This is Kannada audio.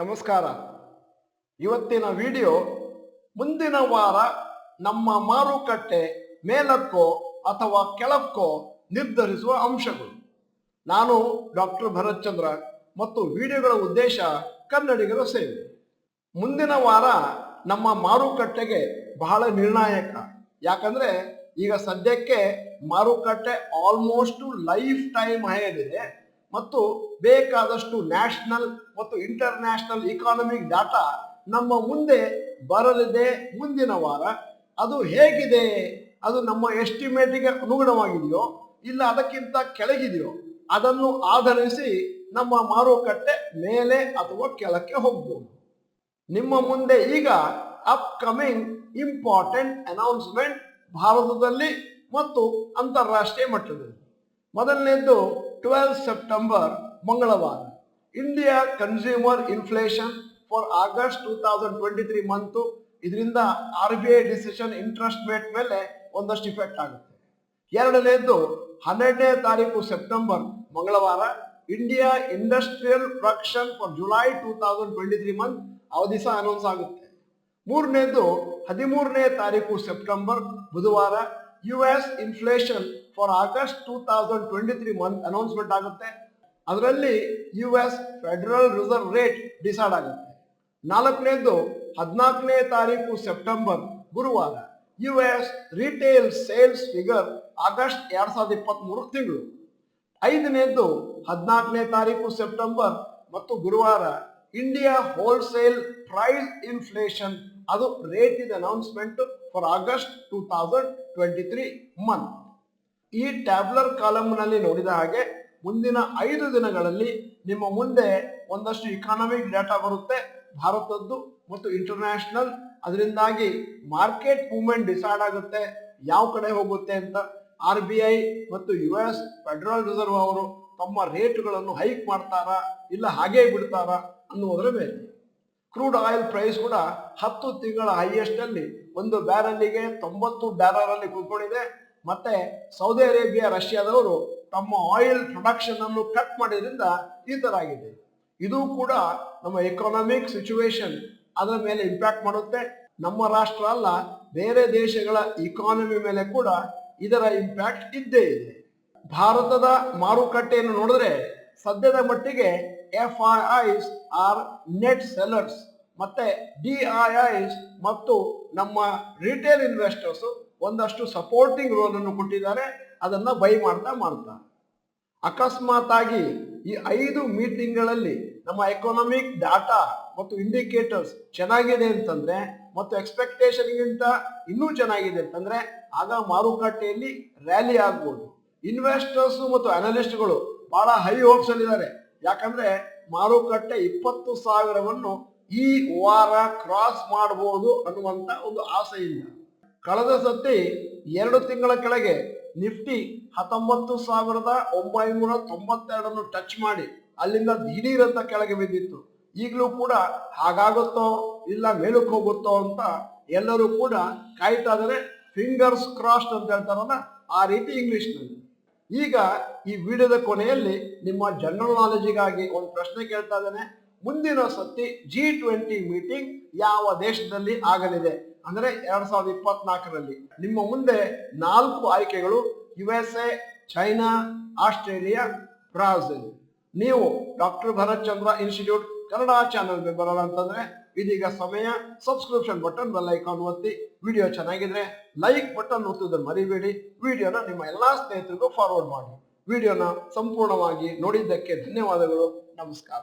ನಮಸ್ಕಾರ. ಇವತ್ತಿನ ವಿಡಿಯೋ ಮುಂದಿನ ವಾರ ನಮ್ಮ ಮಾರುಕಟ್ಟೆ ಮೇಲಕ್ಕೋ ಅಥವಾ ಕೆಳಕ್ಕೋ ನಿರ್ಧರಿಸುವ ಅಂಶಗಳು. ನಾನು ಡಾಕ್ಟರ್ ಭರತ್ ಚಂದ್ರ ಮತ್ತು ವಿಡಿಯೋಗಳ ಉದ್ದೇಶ ಕನ್ನಡಿಗರ ಸೇವೆ. ಮುಂದಿನ ವಾರ ನಮ್ಮ ಮಾರುಕಟ್ಟೆಗೆ ಬಹಳ ನಿರ್ಣಾಯಕ. ಯಾಕಂದ್ರೆ ಈಗ ಸದ್ಯಕ್ಕೆ ಮಾರುಕಟ್ಟೆ ಆಲ್ಮೋಸ್ಟ್ ಲೈಫ್ ಟೈಮ್ ಹೈಯಲ್ಲಿದೆ ಮತ್ತು ಬೇಕಾದಷ್ಟು ನ್ಯಾಷನಲ್ ಮತ್ತು ಇಂಟರ್ನ್ಯಾಷನಲ್ ಇಕಾನಮಿಕ್ ಡಾಟಾ ನಮ್ಮ ಮುಂದೆ ಬರಲಿದೆ ಮುಂದಿನ ವಾರ. ಅದು ಹೇಗಿದೆ, ಅದು ನಮ್ಮ ಎಸ್ಟಿಮೇಟಿಗೆ ಅನುಗುಣವಾಗಿದೆಯೋ ಇಲ್ಲ ಅದಕ್ಕಿಂತ ಕೆಳಗಿದೆಯೋ ಅದನ್ನು ಆಧರಿಸಿ ನಮ್ಮ ಮಾರುಕಟ್ಟೆ ಮೇಲೆ ಅಥವಾ ಕೆಳಕ್ಕೆ ಹೋಗ್ಬೋದು. ನಿಮ್ಮ ಮುಂದೆ ಈಗ ಅಪ್ಕಮಿಂಗ್ ಇಂಪಾರ್ಟೆಂಟ್ ಅನೌನ್ಸ್ಮೆಂಟ್ ಭಾರತದಲ್ಲಿ ಮತ್ತು ಅಂತಾರಾಷ್ಟ್ರೀಯ ಮಟ್ಟದಲ್ಲಿ. ಮೊದಲನೇದು 12 ಸೆಪ್ಟೆಂಬರ್ ಮಂಗಳವಾರ India consumer inflation for August 2023 month. ಇದರಿಂದ RBI ಡಿಸಿಷನ್ ಇಂಟ್ರೆಸ್ಟ್ ರೇಟ್ ಮೇಲೆ ಒಂದಷ್ಟು ಇಫೆಕ್ಟ್ ಆಗುತ್ತೆ. ಎರಡನೇದು 12ನೇ ತಾರೀಕು ಸೆಪ್ಟೆಂಬರ್ ಮಂಗಳವಾರ India industrial production for July 2023 month ದಿವಸ ಅನೌನ್ಸ್ ಆಗುತ್ತೆ. ಮೂರನೇದು 13ನೇ ತಾರೀಕು ಸೆಪ್ಟೆಂಬರ್ ಬುಧವಾರ US inflation for August 2023 month announcement ಆಗುತ್ತೆ. ಅದರಲ್ಲಿ US federal reserve rate decide ಆಗುತ್ತೆ. ನಾಲ್ಕನೇದು 14ನೇ ತಾರೀಕು ಸೆಪ್ಟೆಂಬರ್ ಗುರುವಾರ US retail sales figure August 2023 ತಿಂಗಳು. ಐದನೇದು 14ನೇ ತಾರೀಕು ಸೆಪ್ಟೆಂಬರ್ ಮತ್ತು ಗುರುವಾರ ಇಂಡಿಯಾ ಹೋಲ್ಸೇಲ್ ಪ್ರೈಸ್ ಇನ್ಫ್ಲೇಷನ್, ಅದು rate in announcement for August 2023 month. ಈ ಟ್ಯಾಬ್ಲರ್ ಕಾಲಮ್ನಲ್ಲಿ ನೋಡಿದ ಹಾಗೆ ಮುಂದಿನ 5 ದಿನಗಳಲ್ಲಿ ನಿಮ್ಮ ಮುಂದೆ ಒಂದಷ್ಟು ಇಕಾನಮಿಕ್ ಡಾಟಾ ಬರುತ್ತೆ ಭಾರತದ್ದು ಮತ್ತು ಇಂಟರ್ನ್ಯಾಷನಲ್. ಅದರಿಂದಾಗಿ ಮಾರ್ಕೆಟ್ ಮೂವ್ಮೆಂಟ್ ಡಿಸೈಡ್ ಆಗುತ್ತೆ ಯಾವ ಕಡೆ ಹೋಗುತ್ತೆ ಅಂತ. RBI ಮತ್ತು US ಫೆಡರಲ್ ರಿಸರ್ವ್ ಅವರು ತಮ್ಮ ರೇಟ್ಗಳನ್ನು ಹೈಕ್ ಮಾಡ್ತಾರಾ ಇಲ್ಲ ಹಾಗೇ ಬಿಡ್ತಾರಾ ಅನ್ನುವುದರ ಮೇಲೆ. ಕ್ರೂಡ್ ಆಯಿಲ್ ಪ್ರೈಸ್ ಕೂಡ 10 ತಿಂಗಳ ಹೈಯೆಸ್ಟ್ ಅಲ್ಲಿ ಒಂದು ಬ್ಯಾರಲ್ಲಿಗೆ $90 ಅಲ್ಲಿ ಕೂತ್ಕೊಂಡಿದೆ. ಮತ್ತೆ ಸೌದಿ ಅರೇಬಿಯಾ ರಷ್ಯಾದವರು ತಮ್ಮ ಆಯಿಲ್ ಪ್ರೊಡಕ್ಷನ್ ಅನ್ನು ಕಟ್ ಮಾಡಿದ್ರಿಂದ ಈ ತರ ಆಗಿದೆ. ಇದು ಕೂಡ ನಮ್ಮ ಎಕನಾಮಿಕ್ ಸಿಚುವೇಶನ್ ಅದರ ಮೇಲೆ ಇಂಪ್ಯಾಕ್ಟ್ ಮಾಡುತ್ತೆ. ನಮ್ಮ ರಾಷ್ಟ್ರ ಅಲ್ಲ, ಬೇರೆ ದೇಶಗಳ ಇಕಾನಮಿ ಮೇಲೆ ಕೂಡ ಇದರ ಇಂಪ್ಯಾಕ್ಟ್ ಇದ್ದೇ ಇದೆ. ಭಾರತದ ಮಾರುಕಟ್ಟೆಯನ್ನು ನೋಡಿದ್ರೆ ಸದ್ಯದ ಮಟ್ಟಿಗೆ FIIs ಆರ್ ನೆಟ್ ಸೆಲ್ಲರ್ಸ್ ಮತ್ತೆ DIIs ಮತ್ತು ನಮ್ಮ ರಿಟೇಲ್ ಇನ್ವೆಸ್ಟರ್ಸ್ ಒಂದಷ್ಟು ಸಪೋರ್ಟಿಂಗ್ ರೋಲ್ ಅನ್ನು ಕೊಟ್ಟಿದ್ದಾರೆ. ಅದನ್ನ ಬೈ ಮಾಡ್ತಾ ಅಕಸ್ಮಾತ್ ಆಗಿ ಈ 5 ಮೀಟಿಂಗ್ಗಳಲ್ಲಿ ನಮ್ಮ ಎಕನಾಮಿಕ್ ಡಾಟಾ ಮತ್ತು ಇಂಡಿಕೇಟರ್ಸ್ ಚೆನ್ನಾಗಿದೆ ಅಂತಂದ್ರೆ ಮತ್ತು ಎಕ್ಸ್ಪೆಕ್ಟೇಷನ್ಗಿಂತ ಇನ್ನೂ ಚೆನ್ನಾಗಿದೆ ಅಂತಂದ್ರೆ ಆಗ ಮಾರುಕಟ್ಟೆಯಲ್ಲಿ ರ್ಯಾಲಿ ಆಗ್ಬೋದು. ಇನ್ವೆಸ್ಟರ್ಸ್ ಮತ್ತು ಅನಲಿಸ್ಟ್ಗಳು ಬಹಳ ಹೈ ಹೋಪ್ಸ್ ಅಲ್ಲಿದ್ದಾರೆ. ಯಾಕಂದ್ರೆ ಮಾರುಕಟ್ಟೆ 20,000ವನ್ನು ಈ ವಾರ ಕ್ರಾಸ್ ಮಾಡಬಹುದು ಅನ್ನುವಂತ ಒಂದು ಆಸೆಯಿಂದ. ಕಳೆದ ಸತಿ 2 ತಿಂಗಳ ಕೆಳಗೆ ನಿಫ್ಟಿ 19,992 ಟಚ್ ಮಾಡಿ ಅಲ್ಲಿಂದ ದಿಢೀರಂತ ಕೆಳಗೆ ಬಿದ್ದಿತ್ತು. ಈಗಲೂ ಕೂಡ ಹಾಗಾಗುತ್ತೋ ಇಲ್ಲ ಮೇಲಕ್ಕೆ ಹೋಗುತ್ತೋ ಅಂತ ಎಲ್ಲರೂ ಕೂಡ ಕಾಯ್ತಾ ಇದ್ದಾರೆ. ಫಿಂಗರ್ಸ್ ಕ್ರಾಸ್ಡ್ ಅಂತ ಹೇಳ್ತಾರಲ್ಲ, ಆ ರೀತಿ ಇಂಗ್ಲಿಷ್ನಲ್ಲಿ. ಈಗ ಈ ವಿಡಿಯೋದ ಕೊನೆಯಲ್ಲಿ ನಿಮ್ಮ ಜನರಲ್ ನಾಲೆಜಿಗಾಗಿ ಒಂದು ಪ್ರಶ್ನೆ ಕೇಳ್ತಾ ಇದ್ದೇನೆ. ಮುಂದಿನ ಸತಿ G20 ಮೀಟಿಂಗ್ ಯಾವ ದೇಶದಲ್ಲಿ ಆಗಲಿದೆ ಅಂದ್ರೆ 2024ರಲ್ಲಿ? ನಿಮ್ಮ ಮುಂದೆ 4 ಆಯ್ಕೆಗಳು: USA, ಚೈನಾ, ಆಸ್ಟ್ರೇಲಿಯಾ, ಬ್ರಾಜಿಲ್. ನೀವು ಡಾಕ್ಟರ್ ಭರತ್ ಚಂದ್ರ ಇನ್ಸ್ಟಿಟ್ಯೂಟ್ ಕನ್ನಡ ಚಾನೆಲ್ ಮೆಂಬರ್ ಅಂತಂದ್ರೆ ಇದೀಗ ಸಮಯ. ಸಬ್ಸ್ಕ್ರಿಪ್ಷನ್ ಬಟನ್, ಬೆಲ್ ಐಕಾನ್ ಒತ್ತಿ. ವಿಡಿಯೋ ಚೆನ್ನಾಗಿದ್ರೆ ಲೈಕ್ ಬಟನ್ ಒತ್ತುವುದನ್ನು ಮರಿಬೇಡಿ. ವಿಡಿಯೋನ ನಿಮ್ಮ ಎಲ್ಲಾ ಸ್ನೇಹಿತರಿಗೂ ಫಾರ್ವರ್ಡ್ ಮಾಡಿ. ವಿಡಿಯೋನ ಸಂಪೂರ್ಣವಾಗಿ ನೋಡಿದ್ದಕ್ಕೆ ಧನ್ಯವಾದಗಳು. ನಮಸ್ಕಾರ.